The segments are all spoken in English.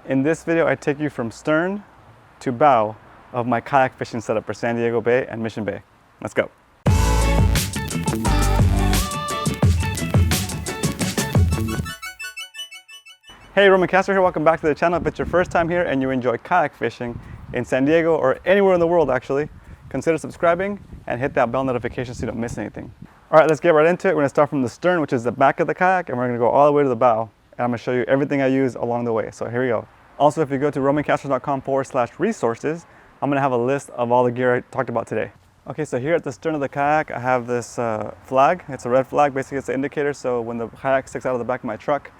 In this video, I take you from stern to bow of my kayak fishing setup for San Diego Bay and Mission Bay. Let's go. Hey, Roman Castro here. Welcome back to the channel. If it's your first time here and you enjoy kayak fishing in San Diego or anywhere in the world actually, consider subscribing and hit that bell notification so you don't miss anything. All right, let's get right into it. We're gonna start from the stern, which is the back of the kayak, and we're gonna go all the way to the bow. And I'm gonna show you everything I use along the way. So here we go. Also, if you go to romancastro.com/resources, I'm gonna have a list of all the gear I talked about today. Okay, so here at the stern of the kayak, I have this flag. It's a red flag. Basically, it's an indicator. So when the kayak sticks out of the back of my truck,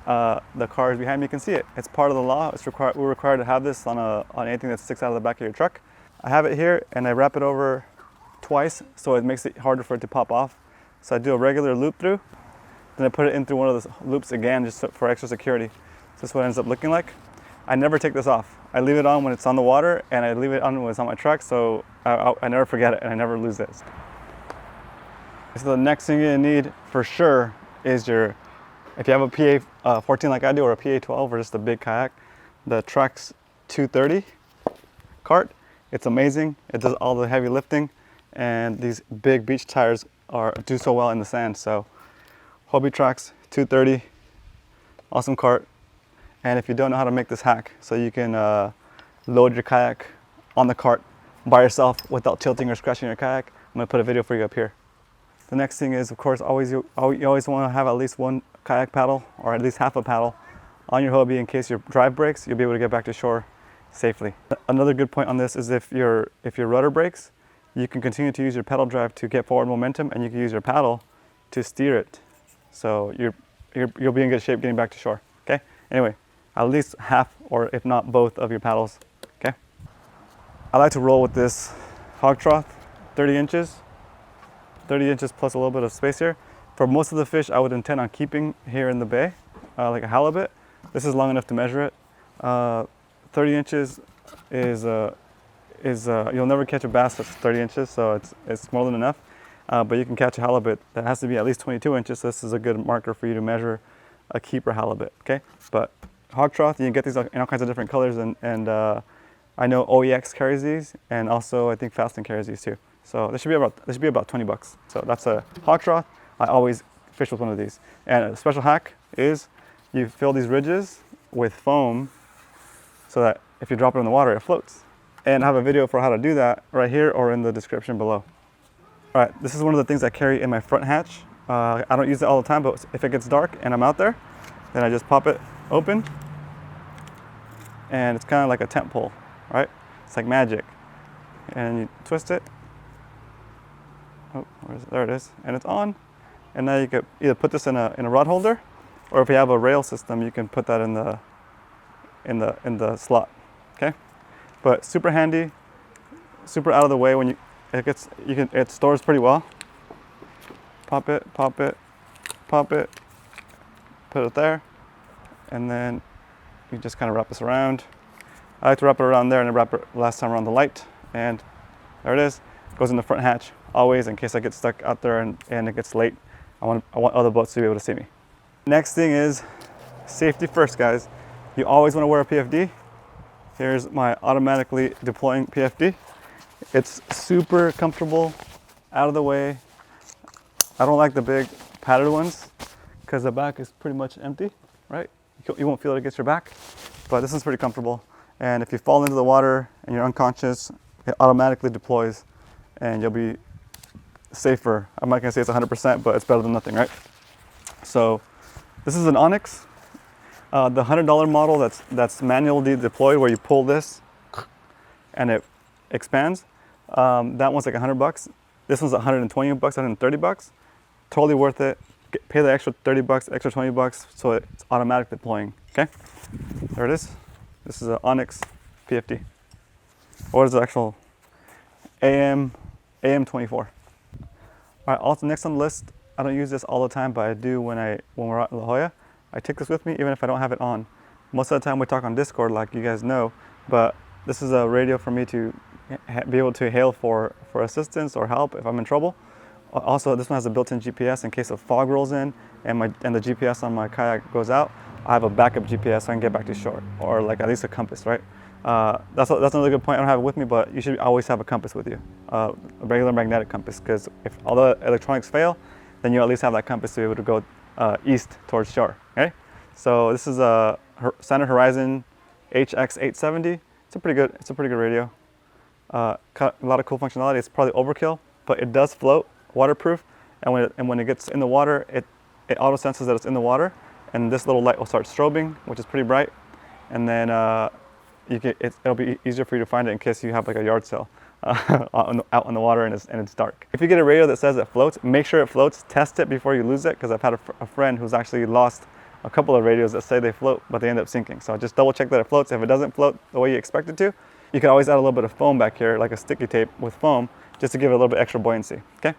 the cars behind me can see it. It's part of the law. We're required to have this on anything that sticks out of the back of your truck. I have it here and I wrap it over twice so it makes it harder for it to pop off. So I do a regular loop through, then I put it in through one of the loops again just for extra security. So this is what it ends up looking like. I never take this off. I leave it on when it's on the water and I leave it on when it's on my truck, so I never forget it and I never lose this. So the next thing you need for sure is if you have a PA 14 like I do, or a PA 12, or just a big kayak, the Trax 230 cart. It's amazing. It does all the heavy lifting, and these big beach tires do so well in the sand. So Hobie Trax 230, awesome cart. And if you don't know how to make this hack, so you can load your kayak on the cart by yourself without tilting or scratching your kayak, I'm gonna put a video for you up here. The next thing is, of course, you always want to have at least one kayak paddle, or at least half a paddle, on your Hobie in case your drive breaks. You'll be able to get back to shore safely. Another good point on this is if your rudder breaks, you can continue to use your pedal drive to get forward momentum, and you can use your paddle to steer it. So you'll be in good shape getting back to shore. Okay. Anyway, at least half, or if not both, of your paddles. Okay. I like to roll with this Hog Trough, 30 inches plus a little bit of space here. For most of the fish, I would intend on keeping here in the bay, like a halibut. This is long enough to measure it. 30 inches is you'll never catch a bass that's 30 inches, so it's more than enough. But you can catch a halibut that has to be at least 22 inches. So this is a good marker for you to measure a keeper halibut. Okay, but Hog Trough, you can get these in all kinds of different colors, and I know OEX carries these, and also I think Faston carries these too. So this should be about 20 bucks. So that's a Hog Trough. I always fish with one of these. And a special hack is you fill these ridges with foam so that if you drop it in the water, it floats. And I have a video for how to do that right here or in the description below. All right, this is one of the things I carry in my front hatch. I don't use it all the time, but if it gets dark and I'm out there, then I just pop it open, and it's kind of like a tent pole, right? It's like magic. And you twist it. Oh, there it is, and it's on. And now you could either put this in a rod holder, or if you have a rail system, you can put that in the slot. Okay, but super handy, super out of the way. When it stores pretty well. Pop it, pop it, pop it, put it there, and then you just kind of wrap this around. I like to wrap it around there, and I wrap it last time around the light, and there it is. It goes in the front hatch always, in case I get stuck out there and it gets late. I want other boats to be able to see me. Next thing is safety first, guys. You always want to wear a PFD. Here's my automatically deploying PFD. It's super comfortable, out of the way. I don't like the big padded ones because the back is pretty much empty, right? You won't feel it against your back, but this is pretty comfortable. And if you fall into the water and you're unconscious, it automatically deploys and you'll be safer. I'm not gonna say it's 100%, but it's better than nothing, right? So this is an Onyx. The $100 model that's manually deployed, where you pull this and it expands. That one's like 100 bucks. This one's 120 bucks, 130 bucks. Totally worth it. Pay the extra 30 bucks, extra 20 bucks, so it's automatic deploying. Okay, there it is. This is an Onyx PFD. Or is the actual AM24. All right, also next on the list, I don't use this all the time, but I do when we're out in La Jolla. I take this with me even if I don't have it on. Most of the time we talk on Discord, like you guys know, but this is a radio for me to be able to hail for assistance or help if I'm in trouble, Also, this one has a built-in GPS in case a fog rolls in and the GPS on my kayak goes out. I have a backup GPS so I can get back to shore, or like at least a compass, right? That's another good point. I don't have it with me, but you should always have a compass with you, a regular magnetic compass, because if all the electronics fail, then you at least have that compass to be able to go east towards shore. Okay, so this is a Standard Horizon HX870. It's a pretty good radio. Got a lot of cool functionality. It's probably overkill, but it does float, waterproof, and when it gets in the water, it auto senses that it's in the water, and this little light will start strobing, which is pretty bright, and then it'll be easier for you to find it in case you have like a yard sale out in the water and it's dark. If you get a radio that says it floats, make sure it floats. Test it before you lose it, because I've had a friend who's actually lost a couple of radios that say they float, but they end up sinking. So just double check that it floats. If it doesn't float the way you expect it to, you can always add a little bit of foam back here, like a sticky tape with foam, just to give it a little bit extra buoyancy. Okay,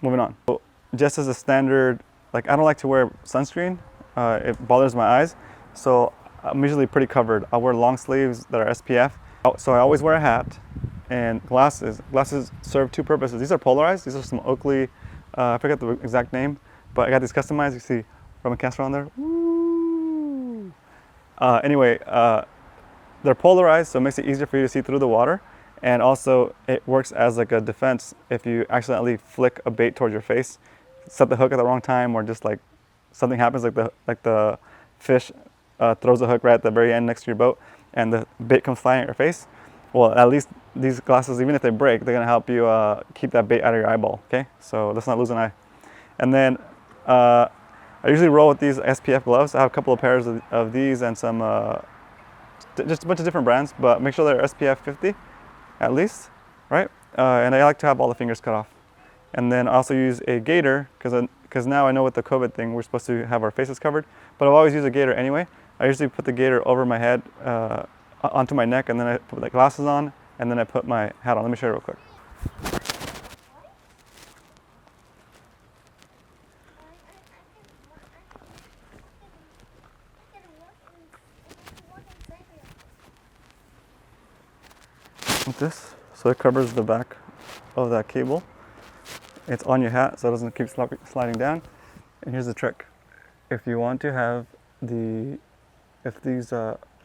moving on. So just as a standard, like I don't like to wear sunscreen. It bothers my eyes. So I'm usually pretty covered. I'll wear long sleeves that are SPF. So I always wear a hat and glasses. Glasses serve two purposes. These are polarized. These are some Oakley, I forget the exact name, but I got these customized. You see from a Castro on there. Woo! Anyway, they're polarized, so it makes it easier for you to see through the water. And also it works as like a defense if you accidentally flick a bait towards your face, set the hook at the wrong time, or just like something happens, like the fish throws a hook right at the very end next to your boat and the bait comes flying at your face. Well, at least these glasses, even if they break, they're gonna help you keep that bait out of your eyeball, okay? So let's not lose an eye. And then I usually roll with these SPF gloves. I have a couple of pairs of these and some, just a bunch of different brands, but make sure they're SPF 50 at least, right? And I like to have all the fingers cut off. And then I also use a gaiter, because now I know with the COVID thing, we're supposed to have our faces covered, but I've always used a gaiter anyway. I usually put the gaiter over my head, onto my neck, and then I put the glasses on, and then I put my hat on. Let me show you real quick. With this, so it covers the back of that cable. It's on your hat, so it doesn't keep sliding down. And here's the trick: if you want to have I'm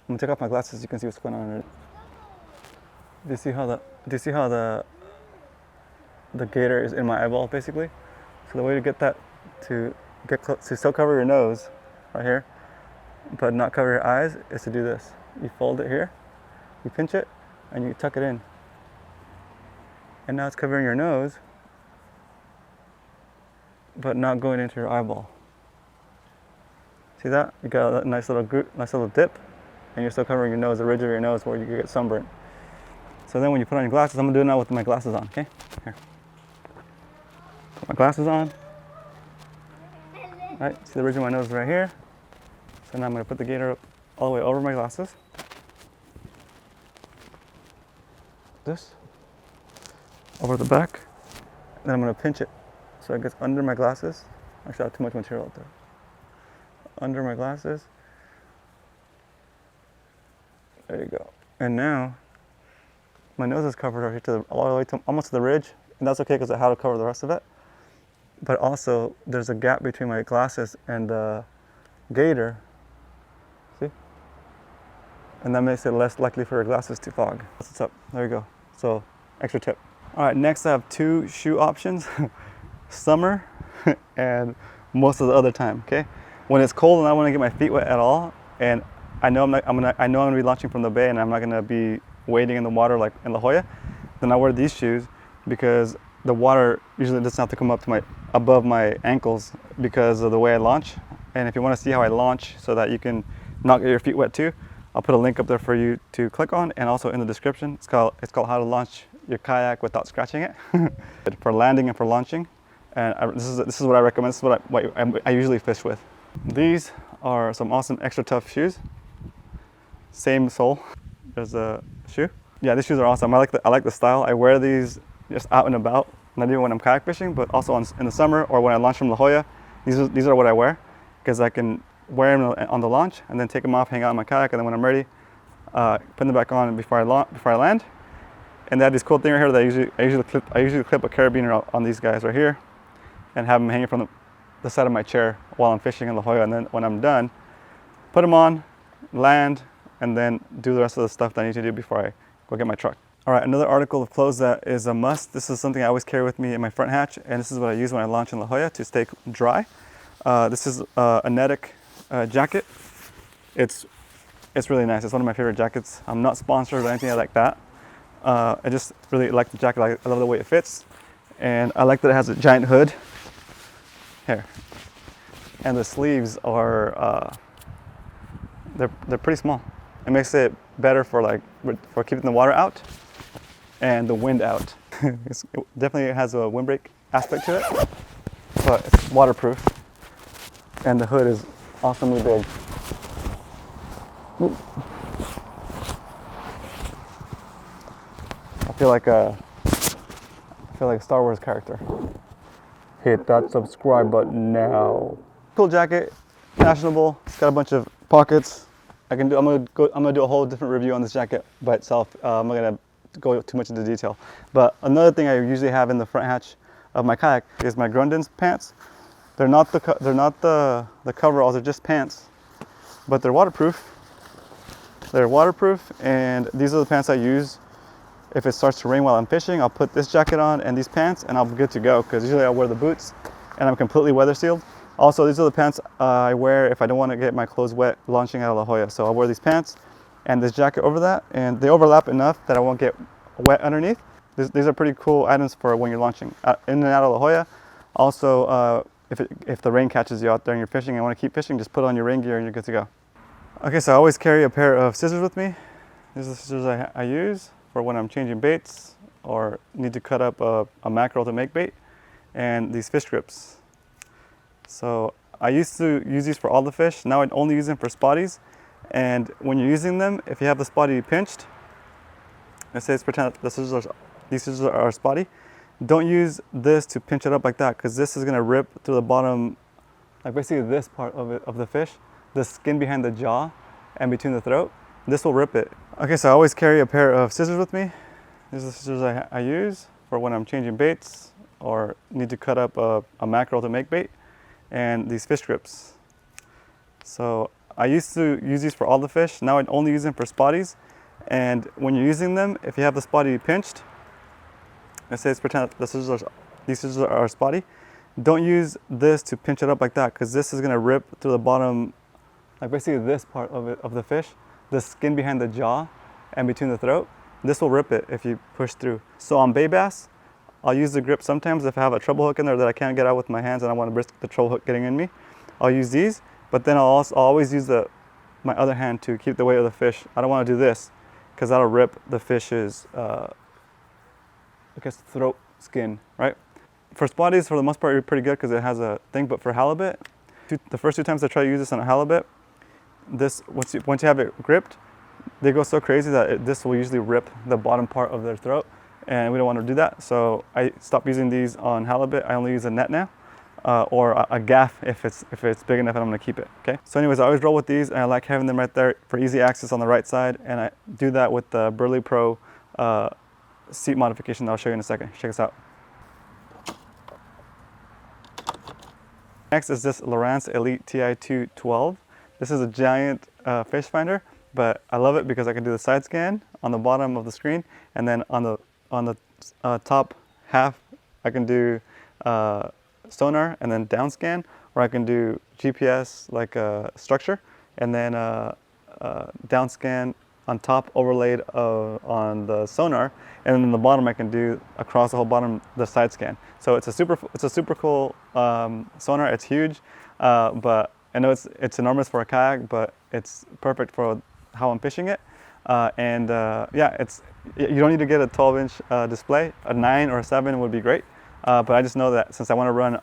gonna take off my glasses. You can see what's going on under it. Do you see how the gaiter is in my eyeball, basically? So the way to get that to get close, to still cover your nose, right here, but not cover your eyes, is to do this. You fold it here, you pinch it, and you tuck it in. And now it's covering your nose, but not going into your eyeball. See that? You got a nice little dip, and you're still covering your nose, the ridge of your nose, where you get sunburnt. So then when you put on your glasses, I'm gonna do it now with my glasses on, okay? Here. Put my glasses on. All right, see the ridge of my nose right here? So now I'm gonna put the gaiter up all the way over my glasses. This. Over the back. Then I'm gonna pinch it so it gets under my glasses. Actually, I have too much material out there. Under my glasses. There you go. And now, my nose is covered over here all the way to almost to the ridge, and that's okay because I had to cover the rest of it. But also, there's a gap between my glasses and the gaiter. See? And that makes it less likely for your glasses to fog. That's what's up. There you go. So, extra tip. All right, next I have two shoe options: summer and most of the other time. Okay, when it's cold and I don't want to get my feet wet at all, and I know I'm gonna be launching from the bay and I'm not gonna be wading in the water like in La Jolla, then I wear these shoes because the water usually doesn't have to come up to above my ankles because of the way I launch. And if you want to see how I launch so that you can not get your feet wet too, I'll put a link up there for you to click on, and also in the description. It's called How to Launch Your Kayak Without Scratching It, for landing and for launching. And this is what I recommend. This is what I usually fish with. These are some awesome extra tough shoes. Same sole. There's a shoe. Yeah, these shoes are awesome. I like the style. I wear these just out and about, not even when I'm kayak fishing, but also in the summer or when I launch from La Jolla. These are what I wear because I can wear them on the launch and then take them off, hang out in my kayak, and then when I'm ready, put them back on before I land. And they have this cool thing right here that I usually clip a carabiner on these guys right here. and have them hanging from the side of my chair while I'm fishing in La Jolla. And then when I'm done, put them on, land, and then do the rest of the stuff that I need to do before I go get my truck. All right, another article of clothes that is a must. This is something I always carry with me in my front hatch, and this is what I use when I launch in La Jolla to stay dry. This is a Netic jacket. It's really nice. It's one of my favorite jackets. I'm not sponsored or anything like that. I just really like the jacket. I love the way it fits, and I like that it has a giant hood here, and the sleeves are they're pretty small. It makes it better for keeping the water out and the wind out. It definitely has a windbreak aspect to it, but it's waterproof, and the hood is awesomely big. Ooh. I feel like a Star Wars character. Hit that subscribe button now. Cool jacket, fashionable. It's got a bunch of pockets. I'm gonna do a whole different review on this jacket by itself. I'm not gonna go too much into detail. But another thing I usually have in the front hatch of my kayak is my Grundens pants. They're not the coveralls. They're just pants, but they're waterproof. They're waterproof, and these are the pants I use. If it starts to rain while I'm fishing, I'll put this jacket on and these pants, and I'm good to go. Because usually I'll wear the boots, and I'm completely weather sealed. Also, these are the pants I wear if I don't want to get my clothes wet launching out of La Jolla. So I'll wear these pants and this jacket over that, and they overlap enough that I won't get wet underneath. These are pretty cool items for when you're launching in and out of La Jolla. Also, if the rain catches you out there and you're fishing and want to keep fishing, just put on your rain gear and you're good to go. Okay, so I always carry a pair of scissors with me. These are the scissors I use for when I'm changing baits or need to cut up a mackerel to make bait, and these fish grips. So I used to use these for all the fish. Now I only use them for spotties. And when you're using them, if you have the spotty pinched, let's say pretend these scissors are spotty, don't use this to pinch it up like that, because this is gonna rip through the bottom, like basically this part of the fish, the skin behind the jaw and between the throat. This will rip it. Okay, so I always carry a pair of scissors with me. These are the scissors I use for when I'm changing baits or need to cut up a mackerel to make bait, and these fish grips. So I used to use these for all the fish. Now I only use them for spotties. And when you're using them, if you have the spotty pinched, let's say pretend these scissors are spotty, don't use this to pinch it up like that, because this is gonna rip through the bottom, like basically this part of the fish, the skin behind the jaw and between the throat. This will rip it if you push through. So on bay bass, I'll use the grip sometimes if I have a treble hook in there that I can't get out with my hands and I want to risk the treble hook getting in me. I'll use these, but then I'll always use my other hand to keep the weight of the fish. I don't want to do this because that'll rip the fish's throat skin, right? For spotties, for the most part, you're pretty good because it has a thing, but for halibut, the first 2 times I try to use this on a halibut, once you have it gripped, they go so crazy that this will usually rip the bottom part of their throat, and we don't want to do that. So I stopped using these on halibut. I only use a net now, or a gaff if it's big enough and I'm going to keep it. Okay. So anyways, I always roll with these, and I like having them right there for easy access on the right side, and I do that with the Burley Pro seat modification that I'll show you in a second. Check this out. Next is this Lowrance Elite TI212. This is a giant fish finder, but I love it because I can do the side scan on the bottom of the screen, and then on the top half I can do sonar and then down scan, or I can do GPS like a structure and then down scan on top overlaid on the sonar, and then in the bottom I can do across the whole bottom the side scan. So it's a super cool sonar. It's huge, but I know it's enormous for a kayak, but it's perfect for how I'm fishing it. Yeah, you don't need to get a 12-inch display. A 9 or a 7 would be great, but I just know that since I want to run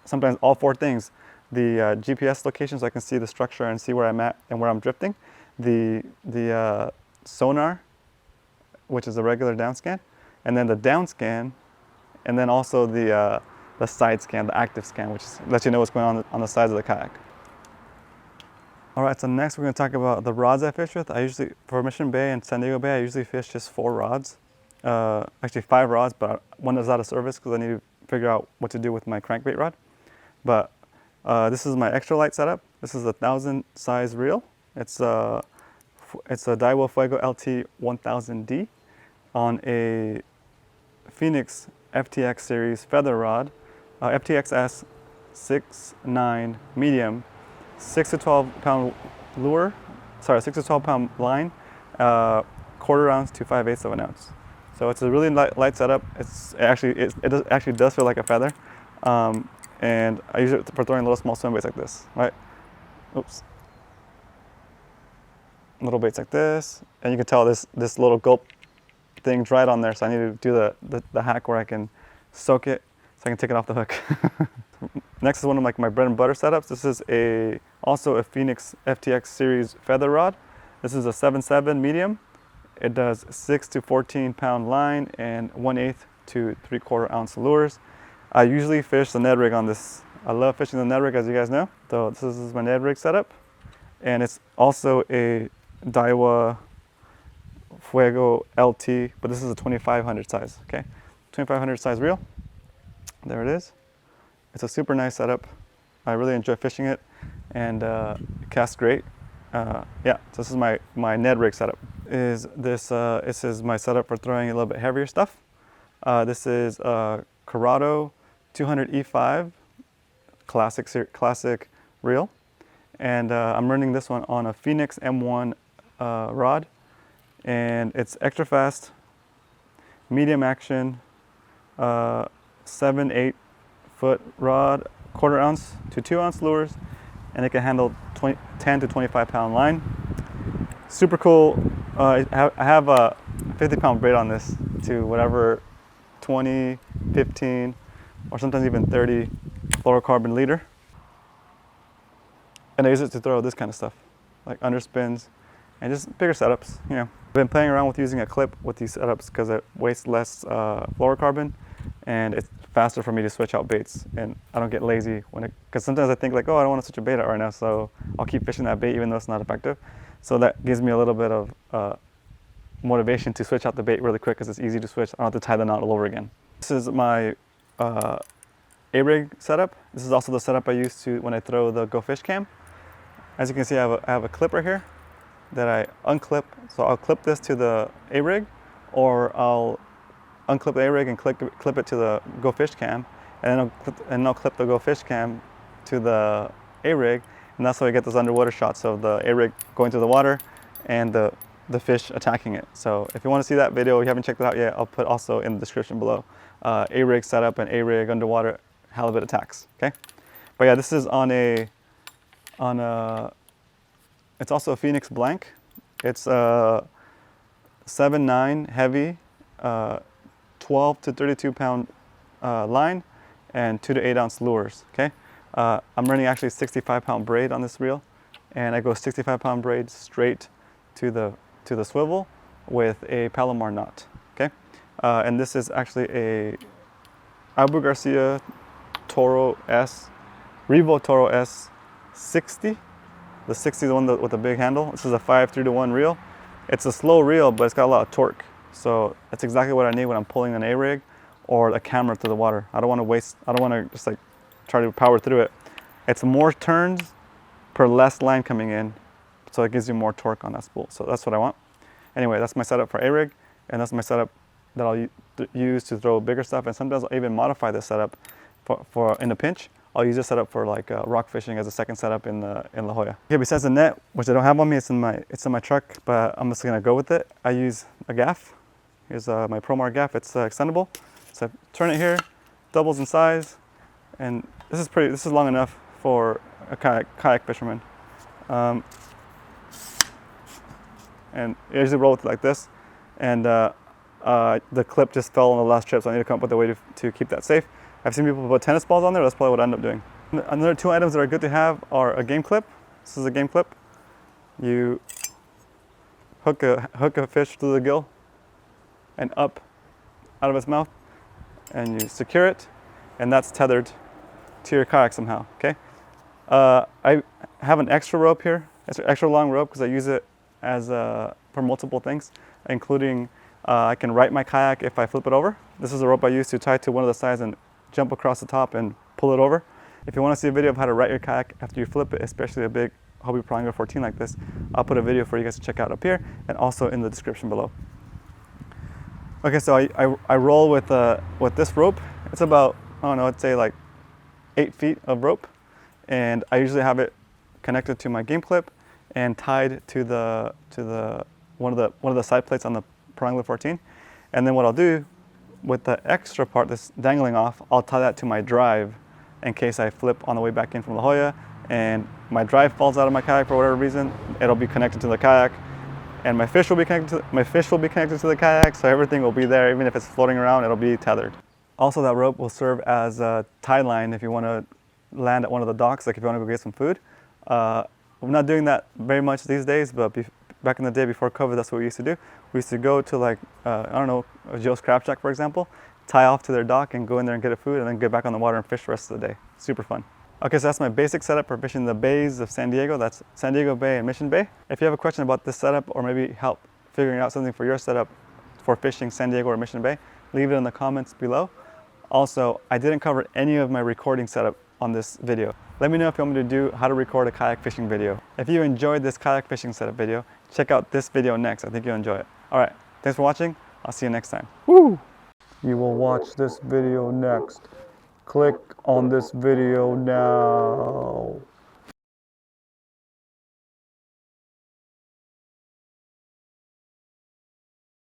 sometimes all 4 things, the GPS location so I can see the structure and see where I'm at and where I'm drifting, the sonar, which is a regular down scan, and then the down scan, and then also the side scan, the active scan, which lets you know what's going on the sides of the kayak. All right, so next we're going to talk about the rods I fish with. For Mission Bay and San Diego Bay, I usually fish just 4 rods. Actually 5 rods, but one is out of service because I need to figure out what to do with my crankbait rod. But this is my extra light setup. This is a 1000 size reel. It's a Daiwa Fuego LT 1000D on a Phoenix FTX series feather rod, FTXS 6.9 medium, 6 to 12 pound lure, 6 to 12 pound line, 1/4 ounce to 5/8 of an ounce. So it's a really light setup. It actually does feel like a feather, and I use it for throwing little small swim baits like this, right? Oops. Little baits like this, and you can tell this little gulp thing's right on there. So I need to do the hack where I can soak it so I can take it off the hook. Next is one of my bread and butter setups. This is also a Phoenix FTX series feather rod. This is a 7.7 medium. It does 6 to 14 pound line and 1/8 to 3/4 ounce lures. I usually fish the Ned rig on this. I love fishing the Ned rig, as you guys know. So this is my Ned rig setup, and it's also a Daiwa Fuego LT, but this is a 2500 size. Okay, 2500 size reel. There it is. It's a super nice setup. I really enjoy fishing it, and it casts great. Yeah, so this is my Ned rig setup. This is my setup for throwing a little bit heavier stuff. This is a Corrado 200E5 classic reel, and I'm running this one on a Phoenix M1 rod, and it's extra fast, medium action, 7-8 foot rod, 1/4 ounce to 2 ounce lures, and it can handle 10 to 25 pound line. Super cool. I have a 50 pound braid on this to whatever 20, 15, or sometimes even 30 fluorocarbon leader. And I use it to throw this kind of stuff, like underspins and just bigger setups. You know, I've been playing around with using a clip with these setups because it wastes less fluorocarbon, and it's faster for me to switch out baits, and I don't get lazy because sometimes I think like, oh, I don't want to switch a bait out right now, so I'll keep fishing that bait even though it's not effective. So that gives me a little bit of motivation to switch out the bait really quick because it's easy to switch. I don't have to tie the knot all over again. This is my A-rig setup. This is also the setup I use when I throw the Go Fish cam. As you can see, I have a clip right here that I unclip. So I'll clip this to the A-rig, or I'll unclip the A-rig and clip it to the Go Fish cam, and then I'll clip the Go Fish cam to the A-rig, and that's how I get those underwater shots of the A-rig going through the water and the fish attacking it. So if you want to see that video, if you haven't checked it out yet, I'll put also in the description below. A-rig setup and A-rig underwater halibut attacks. Okay, but yeah, this is it's also a Phoenix blank. It's a 7.9 heavy, 12 to 32 pound line, and 2 to 8 ounce lures. Okay, I'm running actually 65 pound braid on this reel, and I go 65 pound braid straight to the swivel with a Palomar knot. Okay, and this is actually a Abu Garcia Toro S, Revo Toro S 60. The 60 is the one with the big handle. This is a 5-3-to-1 reel. It's a slow reel, but it's got a lot of torque. So that's exactly what I need when I'm pulling an A-rig or a camera through the water. I don't want to just like try to power through it. It's more turns per less line coming in, so it gives you more torque on that spool. So that's what I want. Anyway, that's my setup for A-rig, and that's my setup that I'll use to throw bigger stuff. And sometimes I'll even modify this setup for in a pinch. I'll use this setup for like rock fishing as a second setup in La Jolla. Okay, besides the net, which I don't have on me, it's in my truck, but I'm just gonna go with it. I use a Gaff. Here's my ProMar Gaff. It's extendable. So I turn it here, doubles in size, and this is long enough for a kayak fisherman. And I usually roll with it like this, and the clip just fell on the last trip, so I need to come up with a way to keep that safe. I've seen people put tennis balls on there. That's probably what I end up doing. Another 2 items that are good to have are a game clip. This is a game clip. You hook a fish through the gill and up out of its mouth, and you secure it, and that's tethered to your kayak somehow. Okay. I have an extra rope here. It's an extra long rope because I use it as for multiple things, including I can right my kayak if I flip it over. This is a rope I use to tie to one of the sides and jump across the top and pull it over. If you want to see a video of how to right your kayak after you flip it, especially a big Hobie Pro Angler 14 like this, I'll put a video for you guys to check out up here and also in the description below. Okay, so I roll with this rope. It's about, I don't know, I'd say like 8 feet of rope, and I usually have it connected to my game clip and tied to one of the side plates on the Pro Angler 14. And then what I'll do with the extra part that's dangling off, I'll tie that to my drive in case I flip on the way back in from La Jolla and my drive falls out of my kayak for whatever reason. It'll be connected to the kayak, and my fish will be connected to the kayak, so everything will be there. Even if it's floating around, it'll be tethered. Also, that rope will serve as a tie line if you want to land at one of the docks, like if you want to go get some food. I'm not doing that very much these days, but back in the day before COVID, that's what we used to do. We used to go to like, I don't know, Joe's Crab Shack, for example, tie off to their dock and go in there and get a food and then get back on the water and fish the rest of the day. Super fun. Okay, so that's my basic setup for fishing the bays of San Diego. That's San Diego Bay and Mission Bay. If you have a question about this setup or maybe help figuring out something for your setup for fishing San Diego or Mission Bay, leave it in the comments below. Also, I didn't cover any of my recording setup on this video. Let me know if you want me to do how to record a kayak fishing video. If you enjoyed this kayak fishing setup video, check out this video next. I think you'll enjoy it. All right, thanks for watching. I'll see you next time. Woo! You will watch this video next. Click on this video now.